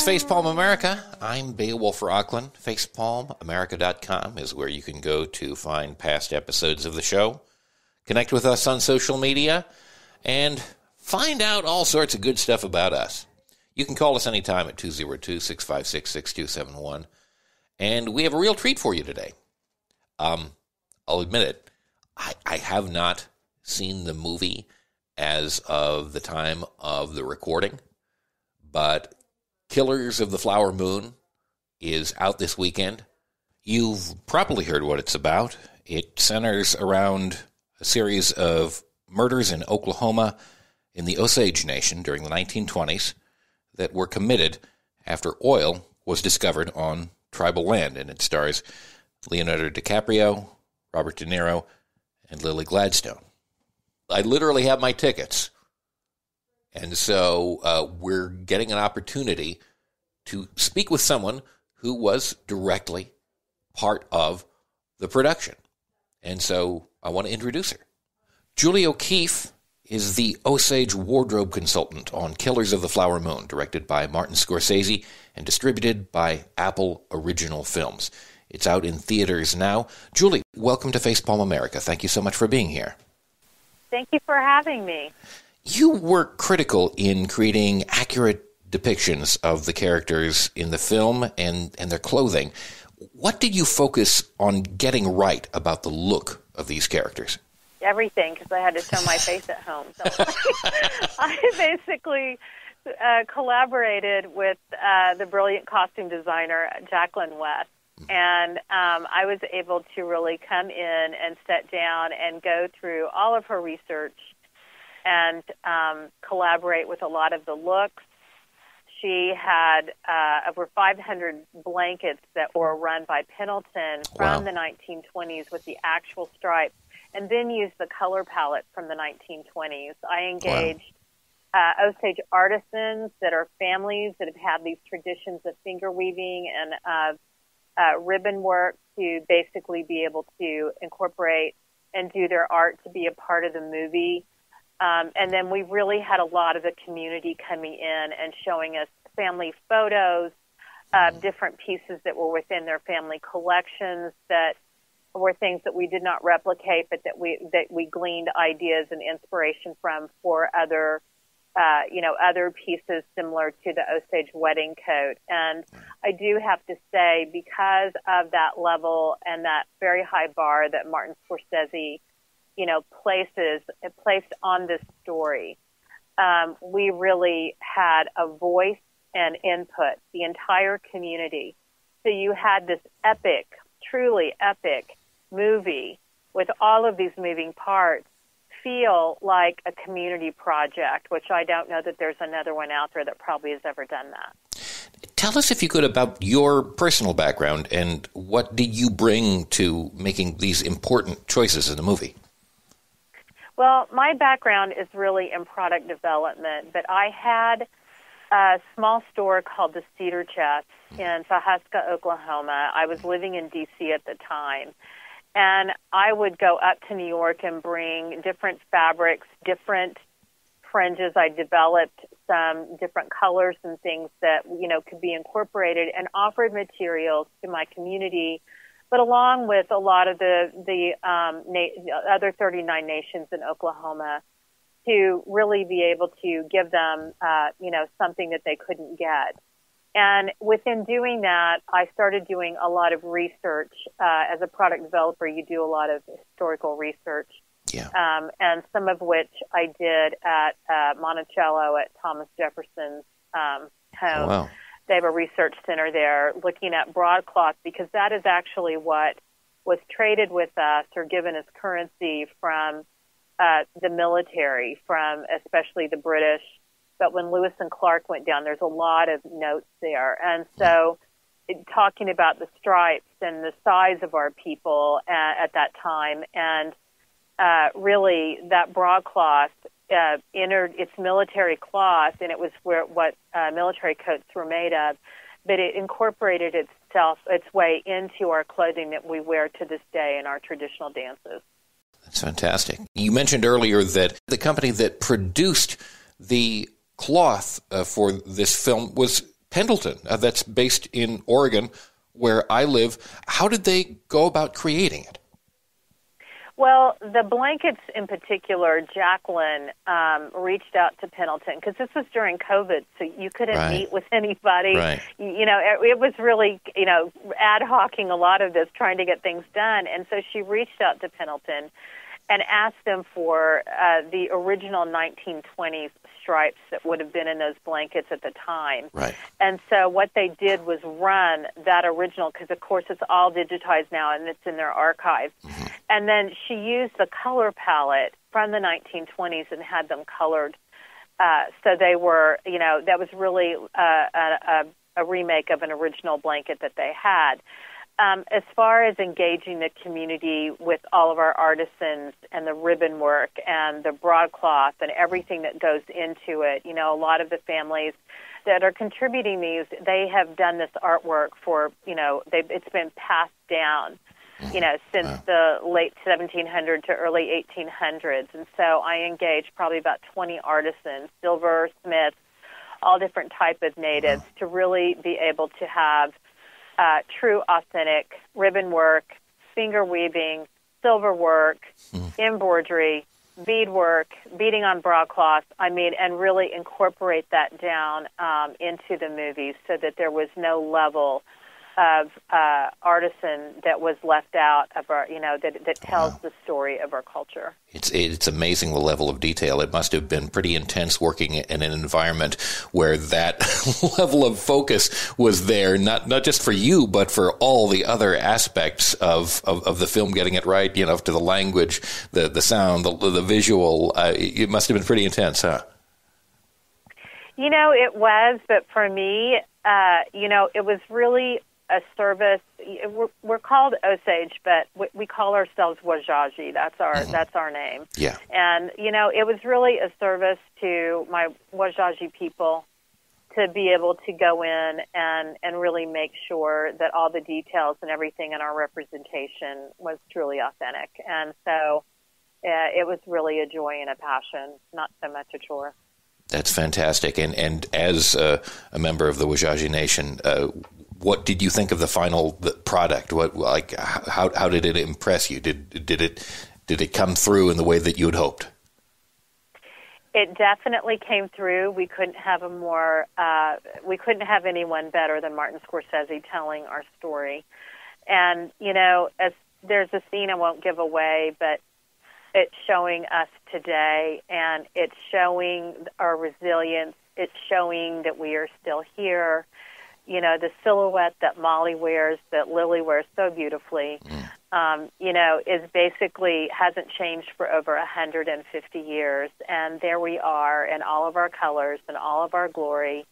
Facepalm America. I'm Beowulf Rockland. Facepalmamerica.com is where you can go to find past episodes of the show, connect with us on social media, and find out all sorts of good stuff about us. You can call us anytime at 202-656-6271. And we have a real treat for you today. I'll admit it, I have not seen the movie as of the time of the recording, but Killers of the Flower Moon is out this weekend. You've probably heard what it's about. It centers around a series of murders in Oklahoma in the Osage Nation during the 1920s that were committed after oil was discovered on tribal land, and it stars Leonardo DiCaprio, Robert De Niro, and Lily Gladstone. I literally have my tickets, and so we're getting an opportunity to speak with someone who was directly part of the production, and so I want to introduce her. Julie O'Keefe is the Osage wardrobe consultant on Killers of the Flower Moon, directed by Martin Scorsese and distributed by Apple Original Films. It's out in theaters now. Julie, welcome to Facepalm America. Thank you so much for being here. Thank you for having me. You were critical in creating accurate depictions of the characters in the film and their clothing. What did you focus on getting right about the look of these characters? Everything, because I had to show my face at home. So I basically collaborated with the brilliant costume designer, Jacqueline West, and I was able to really come in and sit down and go through all of her research and collaborate with a lot of the looks. She had over 500 blankets that were run by Pendleton from the 1920s with the actual stripes, and then used the color palette from the 1920s. I engaged Osage artisans that are families that have had these traditions of finger weaving and ribbon work to basically be able to incorporate and do their art to be a part of the movie. And then we really had a lot of the community coming in and showing us family photos of different pieces that were within their family collections that were things that we did not replicate, but that we gleaned ideas and inspiration from for other pieces similar to the Osage wedding coat. And I do have to say, because of that level and that very high bar that Martin Scorsese, placed on this story, we really had a voice and input, the entire community. So you had this epic, truly epic movie with all of these moving parts feel like a community project, which I don't know that there's another one out there that probably has ever done that. Tell us, if you could, about your personal background and what did you bring to making these important choices in the movie? Well, my background is really in product development, but I had a small store called the Cedar Chest in Pawhuska, Oklahoma. I was living in D.C. at the time. And I would go up to New York and bring different fabrics, different fringes. I developed some different colors and things that, could be incorporated and offered materials to my community, but along with a lot of the other 39 nations in Oklahoma to really be able to give them, something that they couldn't get. And within doing that, I started doing a lot of research. As a product developer, you do a lot of historical research, and some of which I did at Monticello at Thomas Jefferson's home. Oh, wow. They have a research center there looking at broadcloth, because that is actually what was traded with us or given as currency from the military, from especially the British. But when Lewis and Clark went down, there's a lot of notes there. And so talking about the stripes and the size of our people at that time, and really that broadcloth entered its military cloth, and it was what military coats were made of, but it incorporated its way into our clothing that we wear to this day in our traditional dances. That's fantastic. You mentioned earlier that the company that produced the cloth for this film was Pendleton, that's based in Oregon, where I live. How did they go about creating it? Well, the blankets in particular, Jacqueline reached out to Pendleton because this was during COVID, so you couldn't meet with anybody. Right. It was really, ad hocing a lot of this, trying to get things done. And so she reached out to Pendleton and asked them for the original 1920s stripes that would have been in those blankets at the time. Right. And so what they did was run that original, because of course it's all digitized now and it's in their archive. Mm-hmm. And then she used the color palette from the 1920s and had them colored. So they were, that was really a remake of an original blanket that they had. As far as engaging the community with all of our artisans and the ribbon work and the broadcloth and everything that goes into it, a lot of the families that are contributing these, they have done this artwork for, it's been passed down, since the late 1700s to early 1800s. And so I engaged probably about 20 artisans, silversmiths, all different type of natives to really be able to have true, authentic ribbon work, finger weaving, silver work, embroidery, bead work, beading on broadcloth, and really incorporate that down into the movies so that there was no level of artisan that was left out of our, that tells the story of our culture. It's amazing the level of detail. It must have been pretty intense working in an environment where that level of focus was there, not just for you, but for all the other aspects of the film, getting it right, to the language, the sound, the visual. It must have been pretty intense, huh? It was, but for me, it was really a service. We're called Osage, but we call ourselves Wajaji. That's our name. Yeah. And it was really a service to my Wajaji people to be able to go in and really make sure that all the details and everything in our representation was truly authentic. And so it was really a joy and a passion, not so much a chore. That's fantastic. And as a member of the Wajaji Nation, what did you think of the final product? How did it impress you? Did it come through in the way that you had hoped? It definitely came through. We couldn't have anyone better than Martin Scorsese telling our story. And as there's a scene I won't give away, but it's showing us today, and it's showing our resilience. It's showing that we are still here. The silhouette that Molly wears, that Lily wears so beautifully, is basically hasn't changed for over 150 years. And there we are in all of our colors and all of our glory,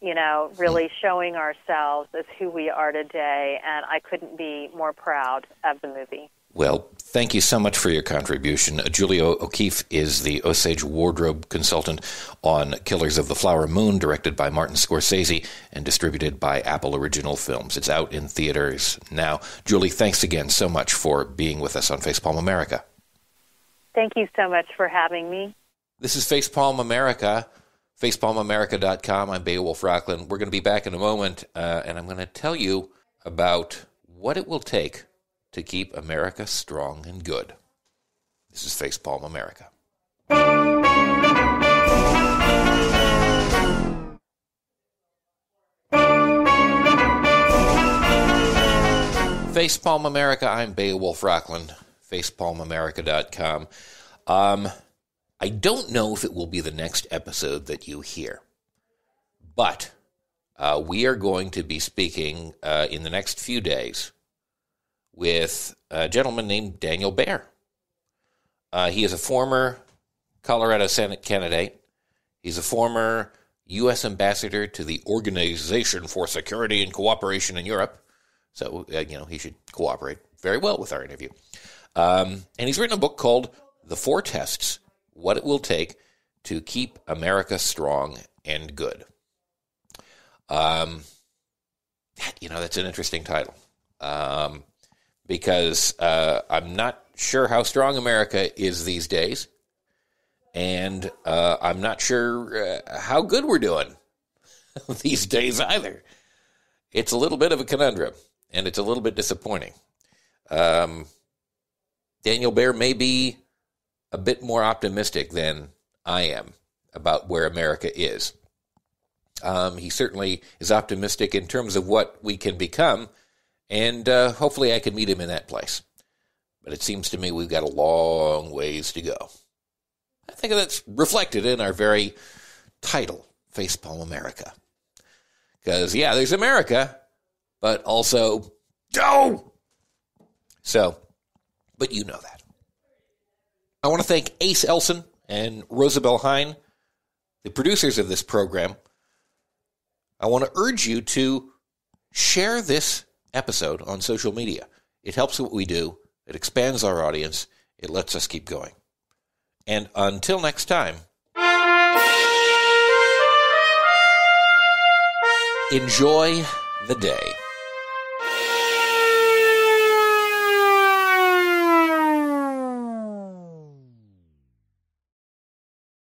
really showing ourselves as who we are today. And I couldn't be more proud of the movie. Well, thank you so much for your contribution. Julia O'Keefe is the Osage wardrobe consultant on Killers of the Flower Moon, directed by Martin Scorsese and distributed by Apple Original Films. It's out in theaters now. Julie, thanks again so much for being with us on Facepalm America. Thank you so much for having me. This is Facepalm America, facepalmamerica.com. I'm Beowulf Rockland. We're going to be back in a moment, and I'm going to tell you about what it will take to keep America strong and good. This is Facepalm America. Facepalm America, I'm Beowulf Rockland, facepalmamerica.com. I don't know if it will be the next episode that you hear, but we are going to be speaking in the next few days with a gentleman named Daniel Baer. He is a former Colorado Senate candidate. He's a former U.S. ambassador to the Organization for Security and Cooperation in Europe. So, he should cooperate very well with our interview. And he's written a book called The Four Tests, What It Will Take to Keep America Strong and Good. That's an interesting title. Because I'm not sure how strong America is these days, and I'm not sure how good we're doing. these days either. It's a little bit of a conundrum, and it's a little bit disappointing. Daniel Baer may be a bit more optimistic than I am about where America is. He certainly is optimistic in terms of what we can become, and hopefully I can meet him in that place. But it seems to me we've got a long ways to go. I think that's reflected in our very title, Facepalm America. Because, yeah, there's America, but also, Joe! So, but you know that. I want to thank Ace Elson and Rosabelle Hine, the producers of this program. I want to urge you to share this episode on social media. It helps what we do. It expands our audience. It lets us keep going. And until next time, enjoy the day.